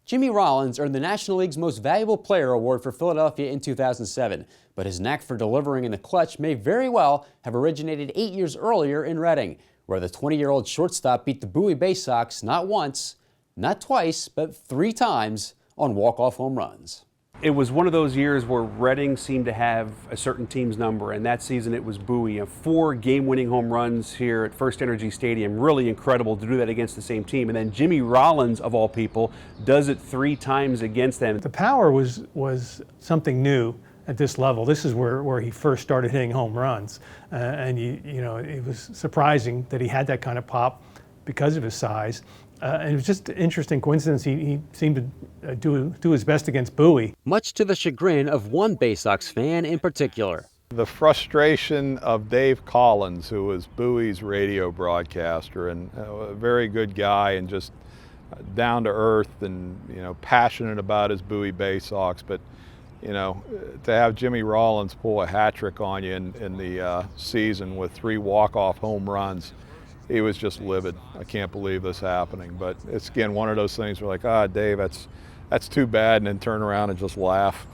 Jimmy Rollins earned the National League's Most Valuable Player award for Philadelphia in 2007, but his knack for delivering in the clutch may very well have originated 8 years earlier in Reading, where the 20-year-old shortstop beat the Bowie Baysox not once, not twice, but 3 times on walk-off home runs. It was one of those years where Reading seemed to have a certain team's number, and that season it was Bowie. 4 game-winning home runs here at First Energy Stadium. Really incredible to do that against the same team. And then Jimmy Rollins, of all people, does it 3 times against them. The power was something new at this level. This is where he first started hitting home runs. And you know, it was surprising that he had that kind of pop because of his size. And it was just an interesting coincidence. He seemed to do his best against Bowie. Much to the chagrin of one Baysox fan in particular. The frustration of Dave Collins, who was Bowie's radio broadcaster, and a very good guy and just down to earth and, you know, passionate about his Bowie Baysox. But, you know, to have Jimmy Rollins pull a hat trick on you in the season with 3 walk-off home runs, he was just livid. I can't believe this happening. But it's, again, one of those things where, like, Dave, that's too bad, and then turn around and just laugh.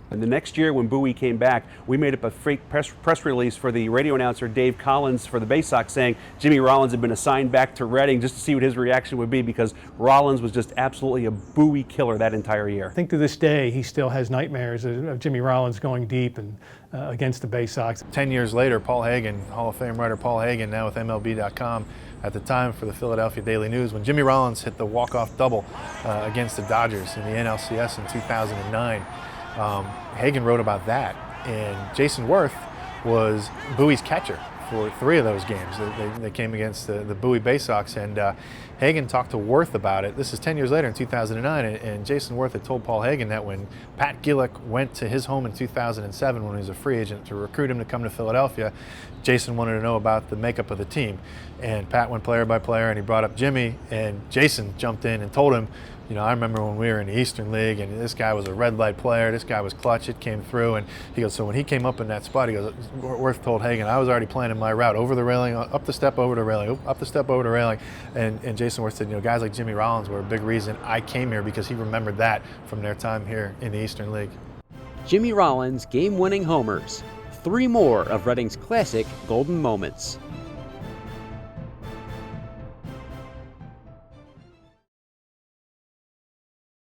And the next year when Bowie came back, we made up a fake press release for the radio announcer Dave Collins for the Baysox saying Jimmy Rollins had been assigned back to Reading just to see what his reaction would be, because Rollins was just absolutely a Bowie killer that entire year. I think to this day he still has nightmares of Jimmy Rollins going deep and against the Baysox. 10 years later, Paul Hagen, Hall of Fame writer Paul Hagen, now with MLB.com, at the time for the Philadelphia Daily News, when Jimmy Rollins hit the walk-off double against the Dodgers in the NLCS in 2009. Hagen wrote about that, and Jayson Werth was Bowie's catcher for 3 of those games. They came against the Bowie Baysox, and Hagen talked to Werth about it. This is 10 years later in 2009, and Jayson Werth had told Paul Hagen that when Pat Gillick went to his home in 2007 when he was a free agent to recruit him to come to Philadelphia, Jayson wanted to know about the makeup of the team. And Pat went player by player, and he brought up Jimmy, and Jayson jumped in and told him, you know, I remember when we were in the Eastern League and this guy was a red light player, this guy was clutch, it came through. And he goes, so when he came up in that spot, he goes, Werth told Hagen, I was already planning my route, over the railing, up the step, over the railing, up the step, over the railing. And Jayson Werth said, you know, guys like Jimmy Rollins were a big reason I came here, because he remembered that from their time here in the Eastern League. Jimmy Rollins' game-winning homers. 3 more of Reading's classic golden moments.